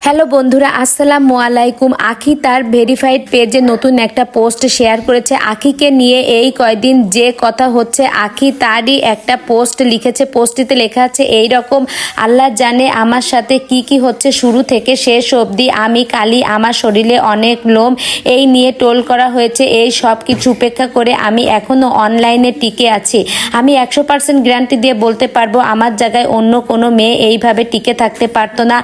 Hello বন্ধুরা, আসসালামু আলাইকুম। আখি তার ভেরিফাইড পেজে নতুন একটা পোস্ট শেয়ার করেছে। আখিকে নিয়ে এই কয়দিন যে কথা হচ্ছে, আখি তারই একটা পোস্ট লিখেছে। পোস্টটিতে লেখা আছে এই রকম: আল্লাহ জানে আমার সাথে কি কি হচ্ছে শুরু থেকে শেষ অবধি। আমি কালি, আমার শরীরে অনেক লোম, এই নিয়ে টোল করা হয়েছে। এই সব কিছু উপেক্ষা করে আমি এখনও অনলাইনে টিকে আছি। আমি 100% গ্যারান্টি দিয়ে বলতে পারবো, আমার জায়গায় অন্য কোনো মেয়ে এইভাবে টিকে থাকতে পারতো না।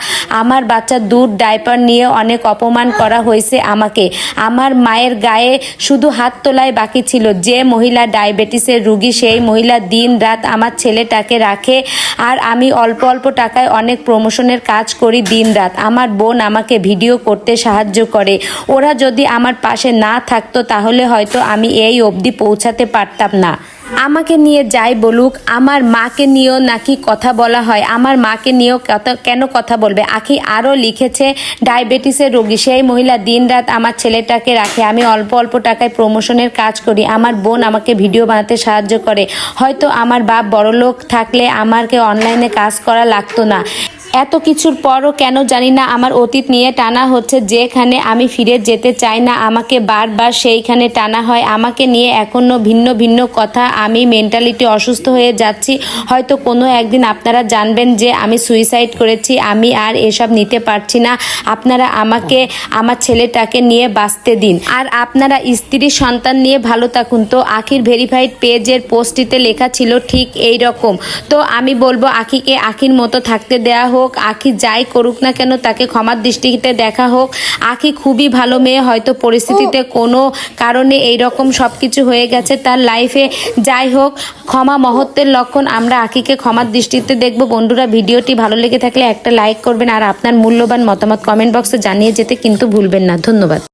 আমার বাচ্চা দুধ ডাইপার নিয়ে অনেক অপমান করা হয়েছে আমাকে। আমার মায়ের গায়ে শুধু হাত তোলাই বাকি ছিল। যে মহিলা ডায়াবেটিসের রুগী, সেই মহিলা দিন রাত আমার ছেলেটাকে রাখে, আর আমি অল্প অল্প টাকায় অনেক প্রমোশনের কাজ করি দিন রাত। আমার বোন আমাকে ভিডিও করতে সাহায্য করে। ওরা যদি আমার পাশে না থাকতো তাহলে হয়তো আমি এই অবধি পৌঁছাতে পারতাম না। আমাকে নিয়ে যাই বলুক, আমার মাকে নিয়েও নাকি কথা বলা হয়। আমার মাকে নিয়েও কেন কথা বলবে? আখি আরও লিখেছে, ডায়াবেটিসের রোগী, সেই মহিলা দিন রাত আমার ছেলেটাকে রাখে, আমি অল্প অল্প টাকায় প্রমোশনের কাজ করি। আমার বোন আমাকে ভিডিও বানাতে সাহায্য করে। হয়তো আমার বাপ বড়লোক থাকলে আমাকে অনলাইনে কাজ করা লাগতো না। এত কিছুর পরও কেন জানি না আমার অতীত নিয়ে টানা হচ্ছে। যেখানে আমি ফিরে যেতে চাই না, আমাকে বারবার সেইখানে টানা হয়। আমাকে নিয়ে এখনও ভিন্ন ভিন্ন কথা। আমি মেন্টালিটি অসুস্থ হয়ে যাচ্ছি। হয়তো কোনো একদিন আপনারা জানবেন যে আমি সুইসাইড করেছি। আমি আর এসব নিতে পারছি না। আপনারা আমাকে আমার ছেলেটাকে নিয়ে বাঁচতে দিন, আর আপনারা স্ত্রী সন্তান নিয়ে ভালো থাকুন। তো আখির ভেরিফাইড পেজের পোস্টটিতে লেখা ছিল ঠিক এই রকম। তো আমি বলবো, আখিকে আখির মতো থাকতে দেয়া হোক। আখি যাই করুক না কেন, তাকে ক্ষমার দৃষ্টিতে দেখা হোক। আখি খুবই ভালো মেয়ে, হয়তো পরিস্থিতিতে কোনো কারণে এইরকম সব কিছু হয়ে গেছে তার লাইফে। যাই হোক, ক্ষমা মহত্বের লক্ষণ। আমরা আখিকে ক্ষমার দৃষ্টিতে দেখব। বন্ধুরা, ভিডিওটি ভালো লেগে থাকলে একটা লাইক করবেন, আর আপনার মূল্যবান মতামত কমেন্ট বক্সে জানিয়ে যেতে কিন্তু ভুলবেন না। ধন্যবাদ।